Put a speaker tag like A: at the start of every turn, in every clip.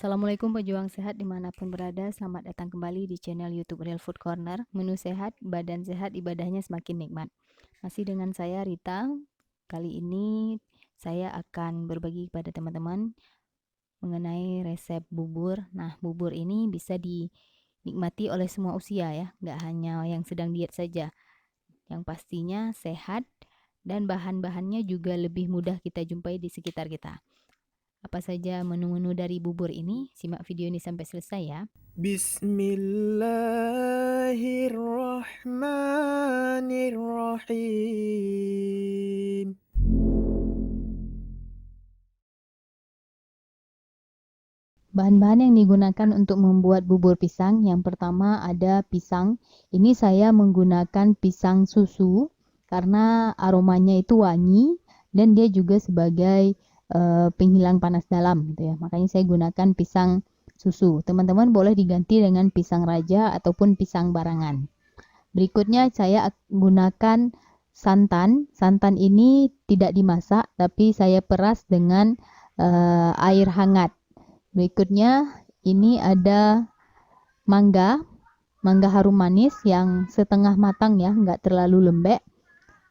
A: Assalamualaikum pejuang sehat dimanapun berada, selamat datang kembali di channel YouTube Real Food Corner. Menu sehat, badan sehat, ibadahnya semakin nikmat. Masih dengan saya Rita. Kali ini saya akan berbagi kepada teman-teman mengenai resep bubur. Nah, bubur ini bisa dinikmati oleh semua usia ya, nggak hanya yang sedang diet saja. Yang pastinya sehat dan bahan-bahannya juga lebih mudah kita jumpai di sekitar kita. Apa saja menu-menu dari bubur ini? Simak video ini sampai selesai ya.
B: Bismillahirrahmanirrahim.
A: Bahan-bahan yang digunakan untuk membuat bubur pisang, yang pertama ada pisang. Ini saya menggunakan pisang susu karena aromanya itu wangi dan dia juga sebagai penghilang panas dalam gitu ya. Makanya saya gunakan pisang susu. Teman-teman boleh diganti dengan pisang raja ataupun pisang barangan. Berikutnya saya gunakan santan. Santan ini tidak dimasak tapi saya peras dengan air hangat. Berikutnya ini ada mangga harum manis yang setengah matang ya, nggak terlalu lembek.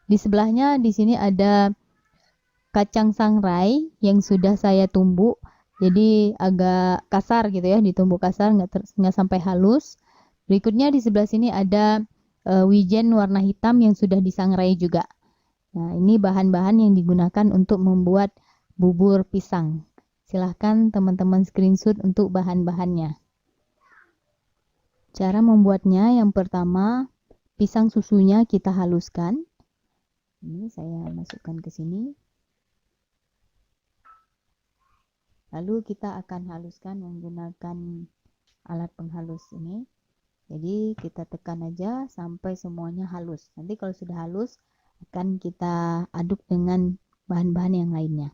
A: Di sebelahnya di sini ada kacang sangrai yang sudah saya tumbuk, jadi agak kasar gitu ya, ditumbuk kasar, nggak sampai halus. Berikutnya di sebelah sini ada wijen warna hitam yang sudah disangrai juga. Nah, ini bahan-bahan yang digunakan untuk membuat bubur pisang. Silahkan teman-teman screenshot untuk bahan-bahannya. Cara membuatnya, yang pertama pisang susunya kita haluskan. Ini saya masukkan ke sini. Lalu kita akan haluskan menggunakan alat penghalus ini. Jadi kita tekan aja sampai semuanya halus. Nanti kalau sudah halus akan kita aduk dengan bahan-bahan yang lainnya.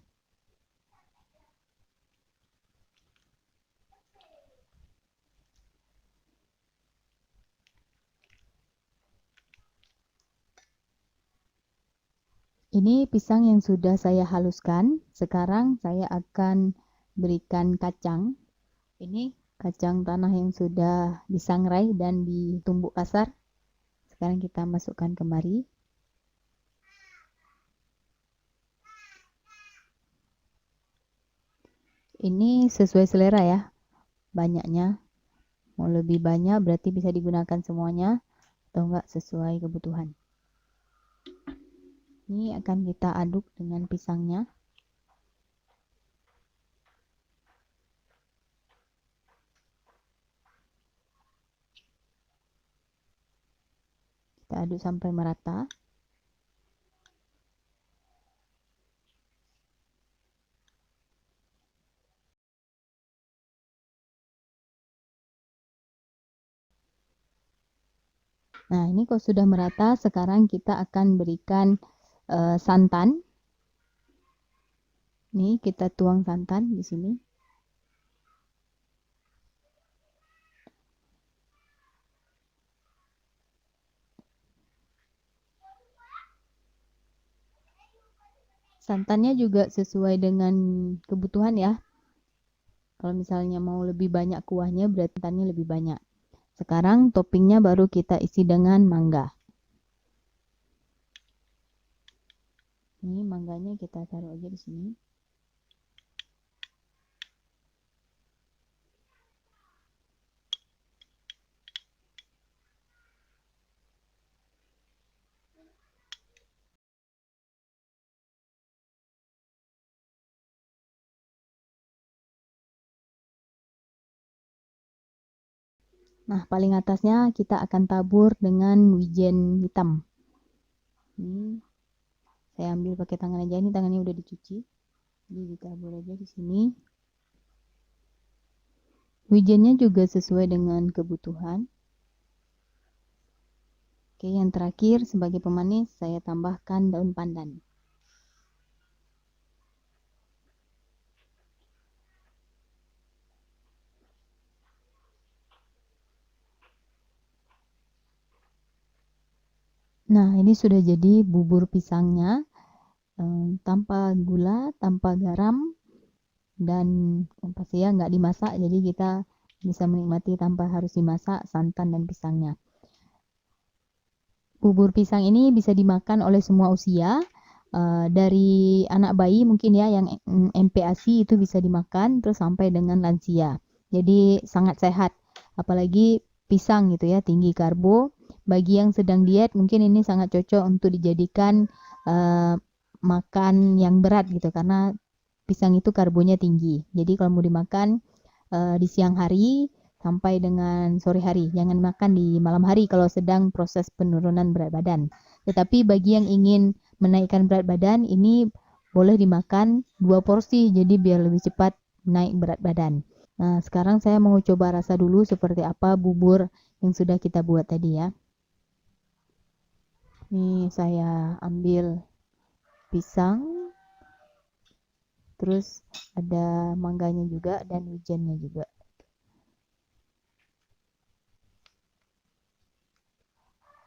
A: Ini pisang yang sudah saya haluskan. Sekarang saya akan berikan kacang. Ini kacang tanah yang sudah disangrai dan ditumbuk kasar. Sekarang kita masukkan kemari. Ini sesuai selera ya, banyaknya. Mau lebih banyak berarti bisa digunakan semuanya, atau enggak sesuai kebutuhan. Ini akan kita aduk dengan pisangnya. Kita aduk sampai merata. Nah, ini kalau sudah merata, sekarang kita akan berikan santan. Nih, kita tuang santan di sini. Santannya juga sesuai dengan kebutuhan ya. Kalau misalnya mau lebih banyak kuahnya, berarti santannya lebih banyak. Sekarang toppingnya baru kita isi dengan mangga. Ini mangganya kita taruh aja di sini. Nah, paling atasnya kita akan tabur dengan wijen hitam. Ini saya ambil pakai tangan aja, ini tangannya udah dicuci. Jadi ditabur aja di sini. Wijennya juga sesuai dengan kebutuhan. Oke, yang terakhir sebagai pemanis saya tambahkan daun pandan. Nah, ini sudah jadi bubur pisangnya, tanpa gula, tanpa garam, dan yang pasti ya nggak dimasak, jadi kita bisa menikmati tanpa harus dimasak santan dan pisangnya. Bubur pisang ini bisa dimakan oleh semua usia, dari anak bayi mungkin ya yang MPASI itu bisa dimakan terus sampai dengan lansia. Jadi sangat sehat, apalagi pisang gitu ya, tinggi karbo. Bagi yang sedang diet mungkin ini sangat cocok untuk dijadikan makan yang berat gitu, karena pisang itu karbonya tinggi. Jadi kalau mau dimakan di siang hari sampai dengan sore hari, jangan makan di malam hari kalau sedang proses penurunan berat badan. Tetapi bagi yang ingin menaikkan berat badan, ini boleh dimakan 2 porsi, jadi biar lebih cepat naik berat badan. Nah, sekarang saya mau coba rasa dulu seperti apa bubur yang sudah kita buat tadi ya. Nih saya ambil pisang, terus ada mangganya juga dan wijennya juga.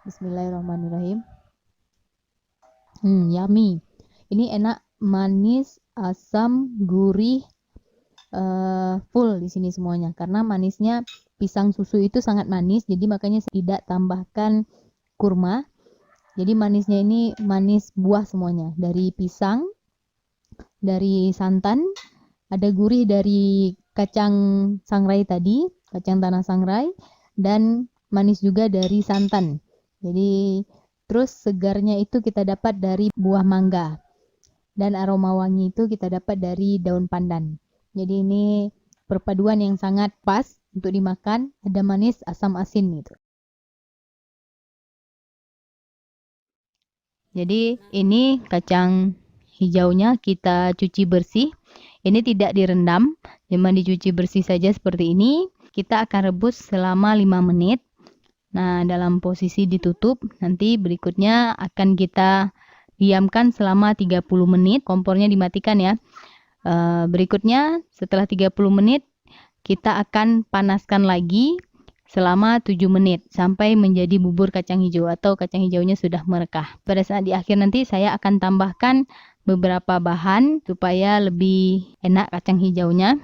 A: Bismillahirrahmanirrahim. Yummy. Ini enak, manis, asam, gurih, full di sini semuanya. Karena manisnya pisang susu itu sangat manis, jadi makanya saya tidak tambahkan kurma. Jadi manisnya ini manis buah semuanya, dari pisang, dari santan, ada gurih dari kacang sangrai tadi, kacang tanah sangrai, dan manis juga dari santan. Jadi terus segarnya itu kita dapat dari buah mangga, dan aroma wangi itu kita dapat dari daun pandan. Jadi ini perpaduan yang sangat pas untuk dimakan, ada manis, asam, asin gitu. Jadi ini kacang hijaunya kita cuci bersih. Ini tidak direndam, cuma dicuci bersih saja seperti ini. Kita akan rebus selama 5 menit. Nah, dalam posisi ditutup, nanti berikutnya akan kita diamkan selama 30 menit. Kompornya dimatikan ya. Berikutnya setelah 30 menit, kita akan panaskan lagi selama 7 menit sampai menjadi bubur kacang hijau atau kacang hijaunya sudah merekah. Pada saat di akhir nanti saya akan tambahkan beberapa bahan supaya lebih enak kacang hijaunya.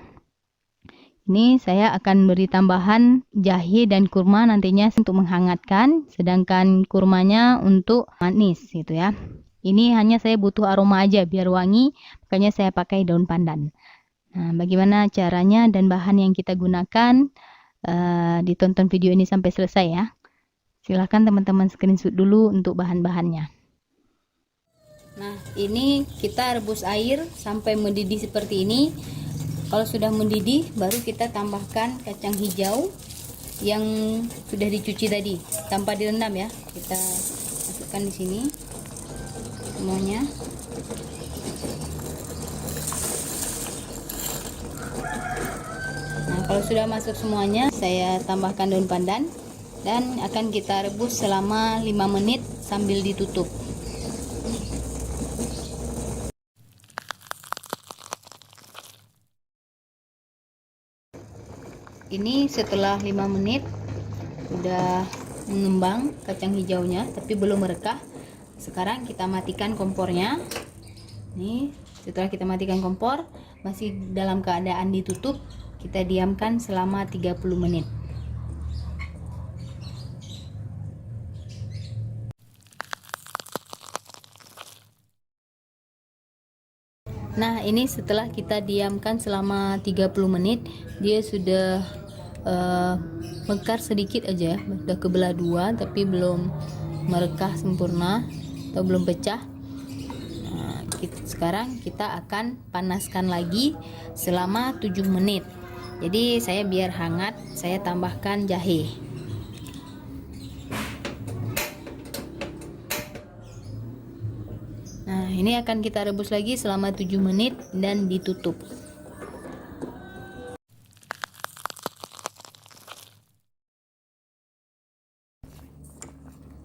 A: Ini saya akan beri tambahan jahe dan kurma nantinya untuk menghangatkan, sedangkan kurmanya untuk manis gitu ya. Ini hanya saya butuh aroma aja biar wangi, makanya saya pakai daun pandan. Nah, bagaimana caranya dan bahan yang kita gunakan? Ditonton video ini sampai selesai ya. Silahkan teman-teman screenshot dulu untuk bahan-bahannya. Nah, ini kita rebus air sampai mendidih seperti ini. Kalau sudah mendidih, baru kita tambahkan kacang hijau yang sudah dicuci tadi tanpa direndam ya. Kita masukkan di sini semuanya. Nah, kalau sudah masuk semuanya, saya tambahkan daun pandan dan akan kita rebus selama 5 menit sambil ditutup. Ini setelah 5 menit udah mengembang kacang hijaunya tapi belum merekah. Sekarang kita matikan kompornya. Nih, setelah kita matikan kompor, masih dalam keadaan ditutup, kita diamkan selama 30 menit. Nah, ini setelah kita diamkan selama 30 menit, dia sudah mekar sedikit aja, sudah kebelah dua tapi belum merekah sempurna atau belum pecah. Nah, sekarang kita akan panaskan lagi selama 7 menit. Jadi saya biar hangat, saya tambahkan jahe. Nah, ini akan kita rebus lagi selama 7 menit dan ditutup.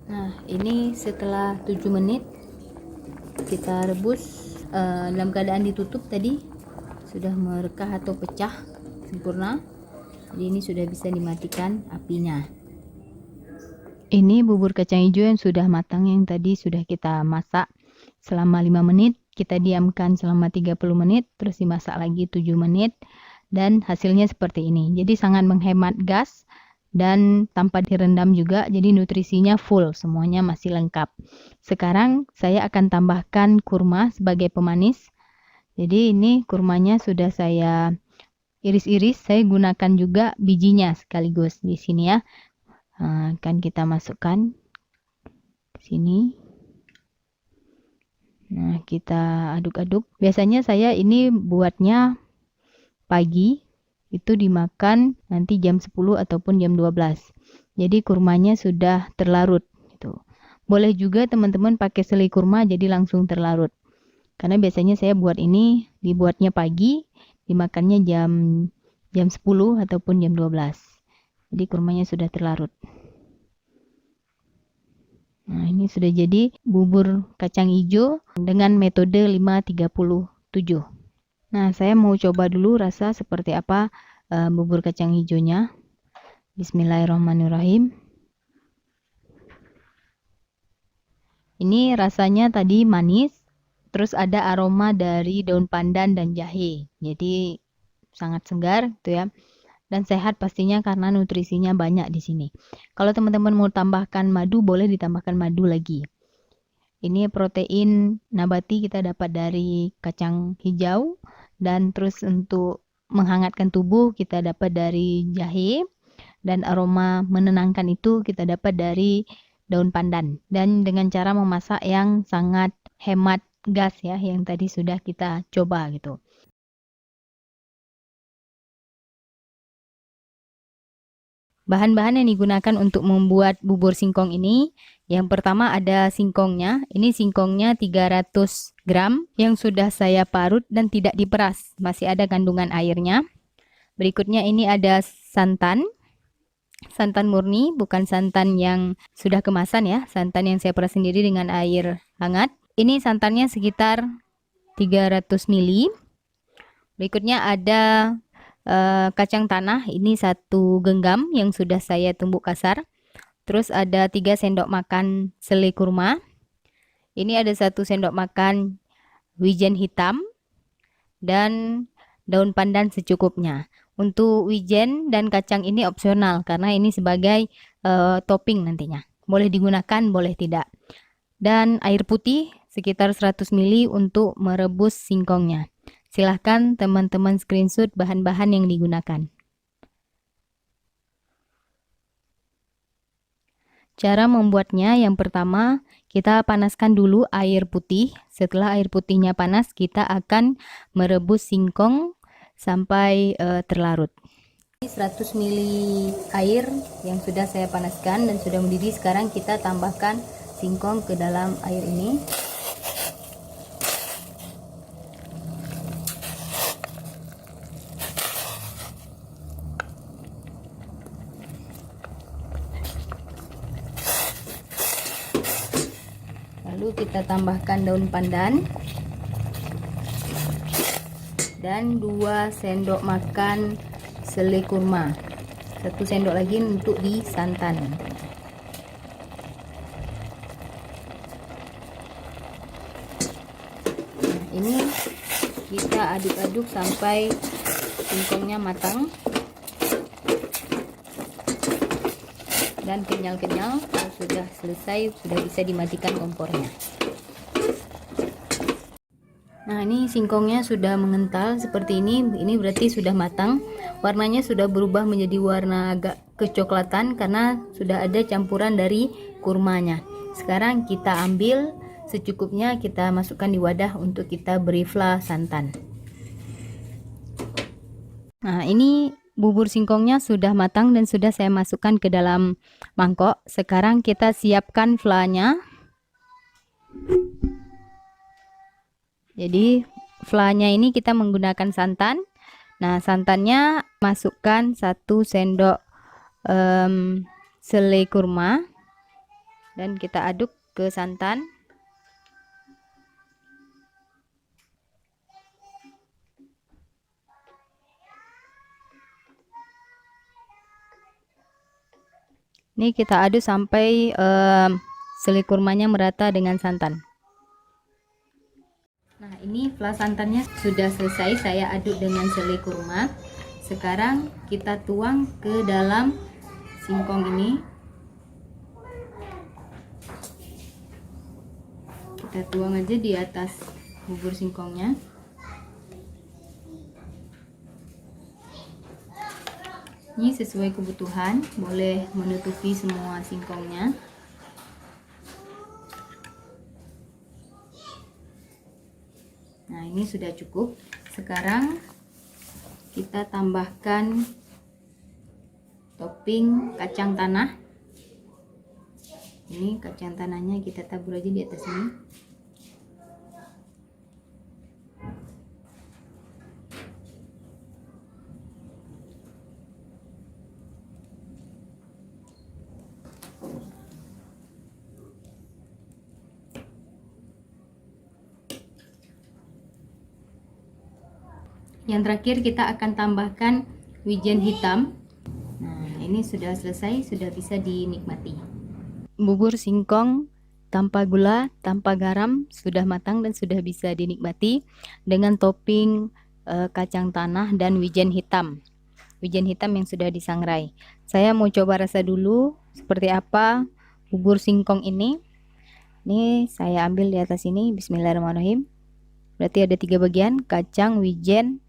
A: Nah, ini setelah 7 menit kita rebus dalam keadaan ditutup tadi, sudah merekah atau pecah sempurna. Jadi ini sudah bisa dimatikan apinya. Ini bubur kacang hijau yang sudah matang yang tadi sudah kita masak selama 5 menit. kita diamkan selama 30 menit, terus dimasak lagi 7 menit, dan hasilnya seperti ini. Jadi sangat menghemat gas dan tanpa direndam juga, jadi nutrisinya full, semuanya masih lengkap. Sekarang saya akan tambahkan kurma sebagai pemanis. Jadi ini kurmanya sudah saya iris-iris, saya gunakan juga bijinya sekaligus di sini ya. Akan kita masukkan ke sini. Nah, kita aduk-aduk. Biasanya saya ini buatnya pagi, itu dimakan nanti jam 10 ataupun jam 12. Jadi kurmanya sudah terlarut gitu. Boleh juga teman-teman pakai selai kurma jadi langsung terlarut. Karena biasanya saya buat ini dibuatnya pagi, dimakannya jam 10 ataupun jam 12. Jadi kurmanya sudah terlarut. Nah, ini sudah jadi bubur kacang hijau dengan metode 537. Nah, saya mau coba dulu rasa seperti apa bubur kacang hijaunya. Bismillahirrahmanirrahim. Ini rasanya tadi manis, terus ada aroma dari daun pandan dan jahe. Jadi sangat segar gitu ya. Dan sehat pastinya karena nutrisinya banyak di sini. Kalau teman-teman mau tambahkan madu, boleh ditambahkan madu lagi. Ini protein nabati kita dapat dari kacang hijau, dan terus untuk menghangatkan tubuh kita dapat dari jahe, dan aroma menenangkan itu kita dapat dari daun pandan. Dan dengan cara memasak yang sangat hemat gas ya, yang tadi sudah kita coba gitu. Bahan-bahan yang digunakan untuk membuat bubur singkong ini, yang pertama ada singkongnya. Ini singkongnya 300 gram yang sudah saya parut dan tidak diperas. Masih ada kandungan airnya. Berikutnya ini ada santan. Santan murni, bukan santan yang sudah kemasan ya. Santan yang saya peras sendiri dengan air hangat. Ini santannya sekitar 300 ml. Berikutnya ada kacang tanah, ini 1 genggam yang sudah saya tumbuk kasar. Terus ada 3 sendok makan selai kurma. Ini ada 1 sendok makan wijen hitam dan daun pandan secukupnya. Untuk wijen dan kacang ini opsional karena ini sebagai topping nantinya. Boleh digunakan, boleh tidak. Dan air putih sekitar 100 ml untuk merebus singkongnya. Silahkan teman-teman screenshot bahan-bahan yang digunakan. Cara membuatnya, yang pertama kita panaskan dulu air putih. Setelah air putihnya panas, kita akan merebus singkong sampai terlarut. 100 ml air yang sudah saya panaskan dan sudah mendidih. Sekarang kita tambahkan singkong ke dalam air ini. Lalu kita tambahkan daun pandan dan 2 sendok makan selai kurma. 1 sendok lagi untuk disantan. Nah, ini kita aduk-aduk sampai singkongnya matang dan kenyal-kenyal. Kalau sudah selesai, sudah bisa dimatikan kompornya. Nah, ini singkongnya sudah mengental seperti ini. Ini berarti sudah matang. Warnanya sudah berubah menjadi warna agak kecoklatan karena sudah ada campuran dari kurmanya. Sekarang kita ambil secukupnya, kita masukkan di wadah untuk kita beri fla santan. Nah, ini bubur singkongnya sudah matang dan sudah saya masukkan ke dalam mangkok. Sekarang kita siapkan flanya. Jadi flanya ini kita menggunakan santan. Nah, santannya masukkan 1 sendok selai kurma dan kita aduk ke santan. Ini kita aduk sampai selai kurmanya merata dengan santan. Nah, Ini fla santannya sudah selesai saya aduk dengan selai kurma. Sekarang kita tuang ke dalam singkong ini. Kita tuang aja di atas bubur singkongnya. Ini sesuai kebutuhan, boleh menutupi semua singkongnya. Nah, ini sudah cukup. Sekarang kita tambahkan topping kacang tanah. Ini kacang tanahnya kita tabur aja di atas ini. Yang terakhir kita akan tambahkan wijen hitam. Nah, ini sudah selesai, sudah bisa dinikmati. Bubur singkong tanpa gula, tanpa garam sudah matang dan sudah bisa dinikmati dengan topping kacang tanah dan wijen hitam. Wijen hitam yang sudah disangrai. Saya mau coba rasa dulu seperti apa bubur singkong ini. Ini saya ambil di atas ini. Bismillahirrahmanirrahim. Berarti ada 3 bagian: kacang, wijen,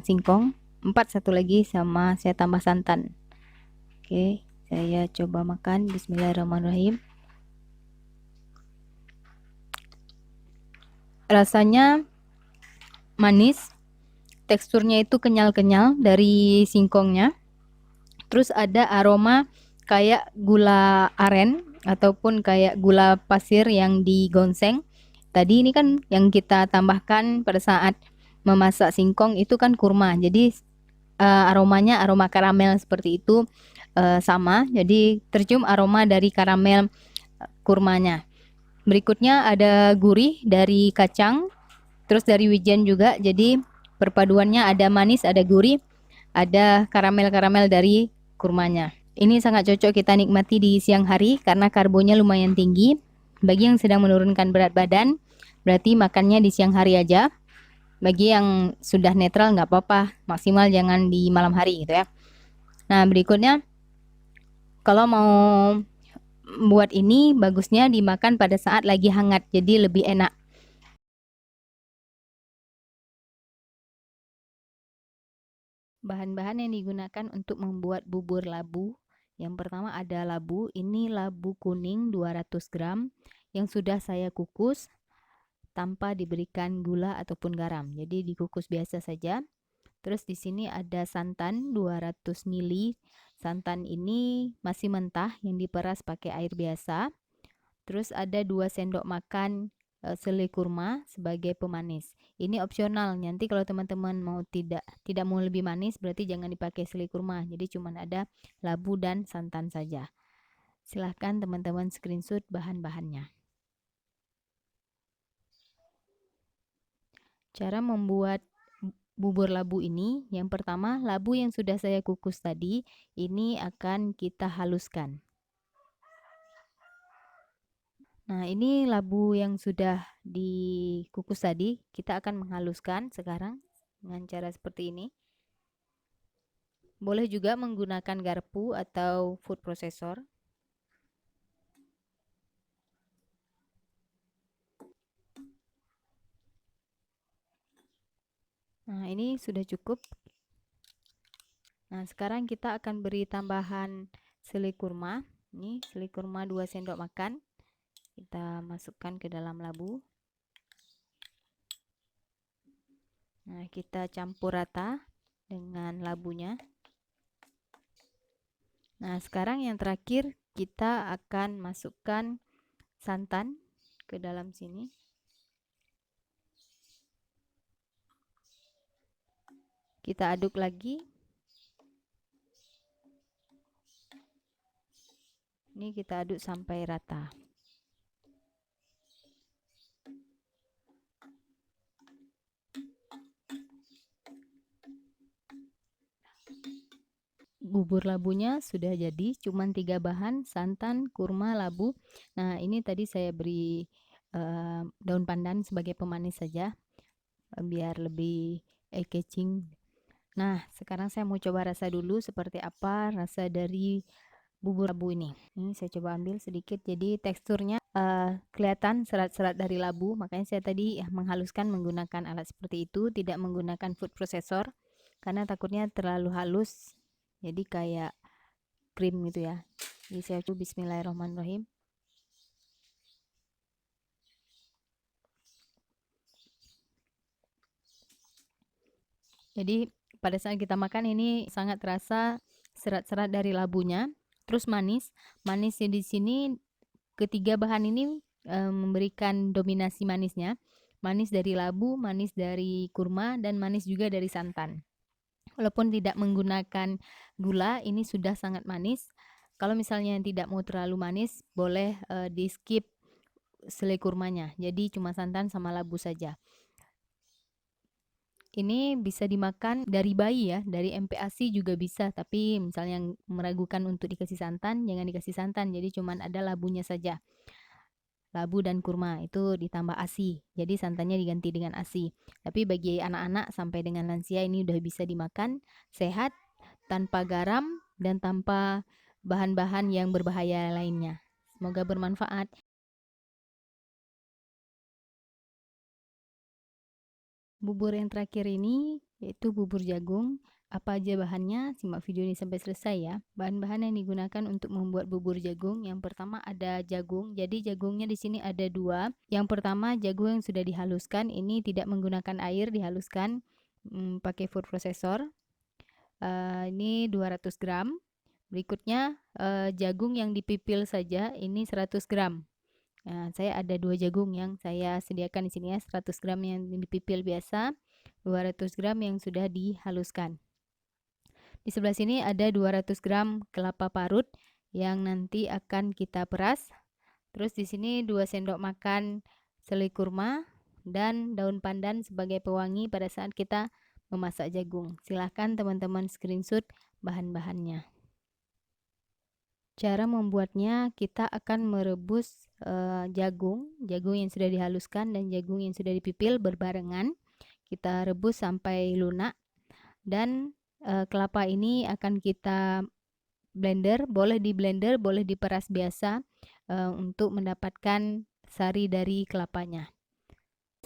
A: singkong, 4 satu lagi, sama saya tambah santan. Oke, saya coba makan. Bismillahirrahmanirrahim. Rasanya manis, teksturnya itu kenyal-kenyal dari singkongnya. Terus ada aroma kayak gula aren ataupun kayak gula pasir yang digonseng. Tadi ini kan yang kita tambahkan pada saat memasak singkong itu kan kurma. Jadi aromanya aroma karamel seperti itu, sama. Jadi tercium aroma dari karamel kurmanya. Berikutnya ada gurih dari kacang, terus dari wijen juga. Jadi perpaduannya ada manis, ada gurih, ada karamel-karamel dari kurmanya. Ini sangat cocok kita nikmati di siang hari karena karbonya lumayan tinggi. Bagi yang sedang menurunkan berat badan, berarti makannya di siang hari aja. Bagi yang sudah netral nggak apa-apa, maksimal jangan di malam hari gitu ya. Nah, berikutnya kalau mau buat ini bagusnya dimakan pada saat lagi hangat, jadi lebih enak. Bahan-bahan yang digunakan untuk membuat bubur labu. Yang pertama ada labu. Ini labu kuning 200 gram yang sudah saya kukus tanpa diberikan gula ataupun garam. Jadi dikukus biasa saja. Terus di sini ada santan 200 ml. Santan ini masih mentah yang diperas pakai air biasa. Terus ada 2 sendok makan selai kurma sebagai pemanis. Ini opsional. Nanti kalau teman-teman mau tidak mau lebih manis, berarti jangan dipakai selai kurma. Jadi cuma ada labu dan santan saja. Silahkan teman-teman screenshot bahan-bahannya. Cara membuat bubur labu ini, yang pertama labu yang sudah saya kukus tadi, ini akan kita haluskan. Nah, ini labu yang sudah dikukus tadi, kita akan menghaluskan sekarang dengan cara seperti ini. Boleh juga menggunakan garpu atau food processor. Nah, ini sudah cukup. Nah, sekarang kita akan beri tambahan selai kurma. Ini selai kurma 2 sendok makan. Kita masukkan ke dalam labu. Nah, kita campur rata dengan labunya. Nah, sekarang yang terakhir kita akan masukkan santan ke dalam sini. Kita aduk lagi. Ini kita aduk sampai rata. Bubur labunya sudah jadi, cuman 3 bahan: santan, kurma, labu. Nah, ini tadi saya beri daun pandan sebagai pemanis saja, biar lebih eye-catching. Nah, sekarang saya mau coba rasa dulu seperti apa rasa dari bubur labu ini. Ini saya coba ambil sedikit, jadi teksturnya kelihatan serat-serat dari labu, makanya saya tadi menghaluskan menggunakan alat seperti itu, tidak menggunakan food processor karena takutnya terlalu halus jadi kayak krim gitu ya. Jadi saya coba bismillahirrahmanirrahim. Jadi pada saat kita makan ini sangat terasa serat-serat dari labunya, terus manis. Manisnya di sini ketiga bahan ini memberikan dominasi manisnya. Manis dari labu, manis dari kurma, dan manis juga dari santan. Walaupun tidak menggunakan gula, ini sudah sangat manis. Kalau misalnya yang tidak mau terlalu manis, boleh di skip selai kurmanya. Jadi cuma santan sama labu saja. Ini bisa dimakan dari bayi ya, dari MPASI juga bisa, tapi misalnya yang meragukan untuk dikasih santan, jangan dikasih santan, jadi cuman ada labunya saja. Labu dan kurma itu ditambah ASI, jadi santannya diganti dengan ASI. Tapi bagi anak-anak sampai dengan lansia ini udah bisa dimakan, sehat, tanpa garam, dan tanpa bahan-bahan yang berbahaya lainnya. Semoga bermanfaat. Bubur yang terakhir ini yaitu bubur jagung. Apa aja bahannya? Simak video ini sampai selesai ya. Bahan-bahan yang digunakan untuk membuat bubur jagung, yang pertama ada jagung. Jadi jagungnya di sini ada dua. Yang pertama jagung yang sudah dihaluskan, ini tidak menggunakan air, dihaluskan pakai food processor. Ini 200 gram. Berikutnya jagung yang dipipil saja, ini 100 gram. Nah, saya ada dua jagung yang saya sediakan di sini ya, 100 gram yang dipipil biasa, 200 gram yang sudah dihaluskan. Di sebelah sini ada 200 gram kelapa parut yang nanti akan kita peras. Terus di sini 2 sendok makan selai kurma dan daun pandan sebagai pewangi pada saat kita memasak jagung. Silahkan teman-teman screenshot bahan-bahannya. Cara membuatnya, kita akan merebus jagung yang sudah dihaluskan dan jagung yang sudah dipipil berbarengan. Kita rebus sampai lunak, dan kelapa ini akan kita blender, boleh di blender, boleh diperas biasa untuk mendapatkan sari dari kelapanya.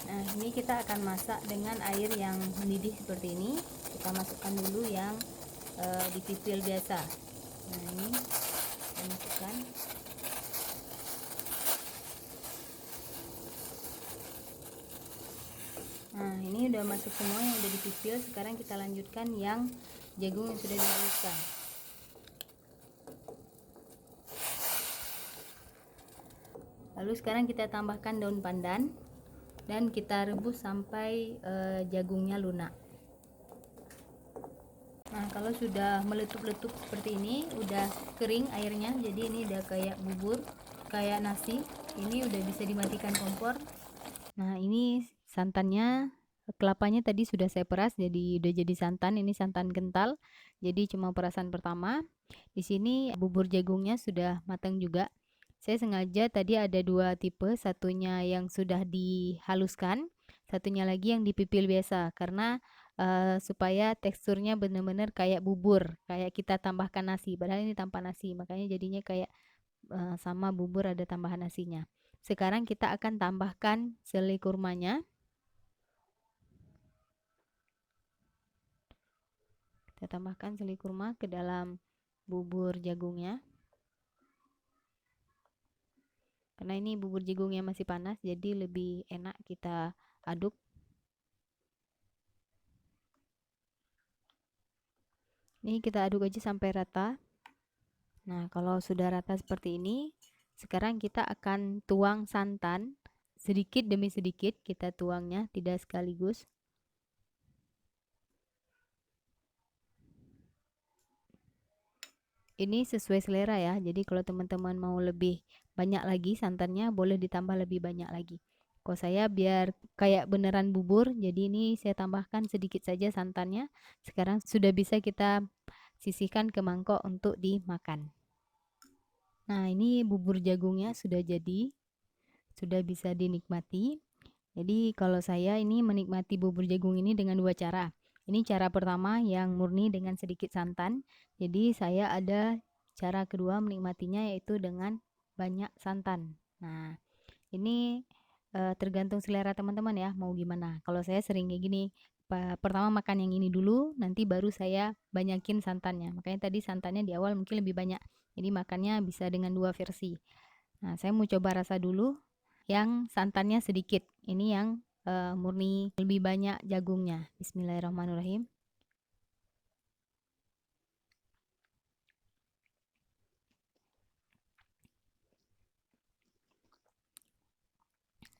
A: Nah, ini kita akan masak dengan air yang mendidih seperti ini. Kita masukkan dulu yang dipipil biasa. Nah, ini kita masukkan. Nah, ini udah masuk semua yang udah dipipil. Sekarang kita lanjutkan yang jagung yang sudah dihaluskan. Lalu sekarang kita tambahkan daun pandan dan kita rebus sampai jagungnya lunak. Nah, kalau sudah meletup-letup seperti ini, udah kering airnya, jadi ini udah kayak bubur, kayak nasi. Ini udah bisa dimatikan kompor. Nah, ini santannya, kelapanya tadi sudah saya peras, jadi udah jadi santan. Ini santan kental, jadi cuma perasan pertama. Di sini bubur jagungnya sudah matang juga. Saya sengaja tadi ada dua tipe, satunya yang sudah dihaluskan, satunya lagi yang dipipil biasa, karena supaya teksturnya benar-benar kayak bubur, kayak kita tambahkan nasi, padahal ini tanpa nasi, makanya jadinya kayak sama bubur ada tambahan nasinya. Sekarang kita akan tambahkan selai kurmanya. Kita tambahkan selai kurma ke dalam bubur jagungnya. Karena ini bubur jagungnya masih panas, jadi lebih enak kita aduk. Ini kita aduk aja sampai rata. Nah, kalau sudah rata seperti ini, sekarang kita akan tuang santan sedikit demi sedikit, kita tuangnya, tidak sekaligus. Ini sesuai selera ya, jadi kalau teman-teman mau lebih banyak lagi santannya, boleh ditambah lebih banyak lagi. Kalau saya biar kayak beneran bubur, jadi ini saya tambahkan sedikit saja santannya. Sekarang sudah bisa kita sisihkan ke mangkok untuk dimakan. Nah, ini bubur jagungnya sudah jadi. sudah bisa dinikmati. Jadi kalau saya ini menikmati bubur jagung ini dengan 2 cara. Ini cara pertama yang murni dengan sedikit santan. Jadi saya ada cara kedua menikmatinya yaitu dengan banyak santan. Nah, ini tergantung selera teman-teman ya, mau gimana. Kalau saya sering kayak gini, pertama makan yang ini dulu, nanti baru saya banyakin santannya. Makanya tadi santannya di awal mungkin lebih banyak. Jadi makannya bisa dengan 2 versi. Nah, saya mau coba rasa dulu yang santannya sedikit. Ini yang murni lebih banyak jagungnya. Bismillahirrahmanirrahim.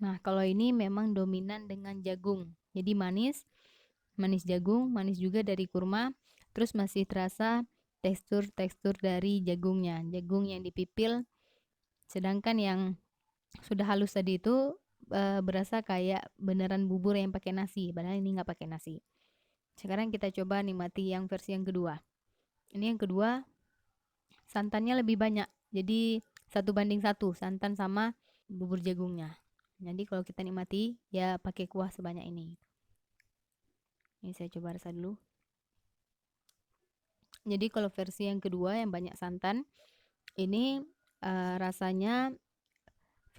A: Nah, kalau ini memang dominan dengan jagung. Jadi manis, manis jagung, manis juga dari kurma, terus masih terasa tekstur-tekstur dari jagungnya. Jagung yang dipipil, sedangkan yang sudah halus tadi itu berasa kayak beneran bubur yang pakai nasi, padahal ini nggak pakai nasi. Sekarang kita coba nikmati yang versi yang kedua. Ini yang kedua, santannya lebih banyak. Jadi 1:1 santan sama bubur jagungnya. Jadi kalau kita nikmati ya pakai kuah sebanyak ini. Ini saya coba rasa dulu. Jadi kalau versi yang kedua yang banyak santan, ini rasanya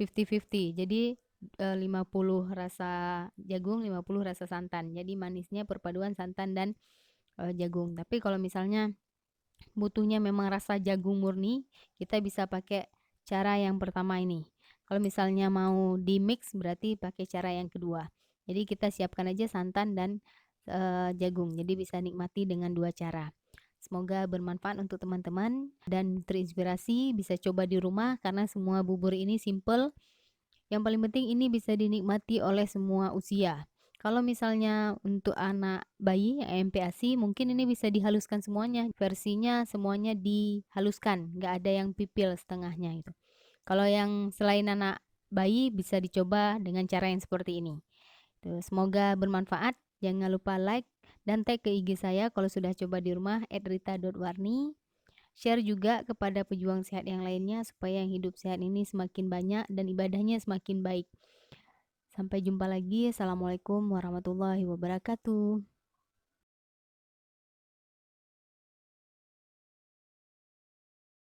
A: 50-50. Jadi 50 rasa jagung, 50 rasa santan. Jadi manisnya perpaduan santan dan jagung. Tapi kalau misalnya butuhnya memang rasa jagung murni, kita bisa pakai cara yang pertama ini. Kalau misalnya mau di mix berarti pakai cara yang kedua. Jadi kita siapkan aja santan dan jagung. Jadi bisa nikmati dengan 2 cara. Semoga bermanfaat untuk teman-teman dan terinspirasi, bisa coba di rumah karena semua bubur ini simple. Yang paling penting ini bisa dinikmati oleh semua usia. Kalau misalnya untuk anak bayi MPASI mungkin ini bisa dihaluskan semuanya, versinya semuanya dihaluskan, nggak ada yang pipil setengahnya itu. Kalau yang selain anak bayi bisa dicoba dengan cara yang seperti ini. Tuh, semoga bermanfaat. Jangan lupa like dan tag ke IG saya kalau sudah coba di rumah @rita.warni. Share juga kepada pejuang sehat yang lainnya supaya yang hidup sehat ini semakin banyak dan ibadahnya semakin baik. Sampai jumpa lagi. Assalamualaikum warahmatullahi wabarakatuh.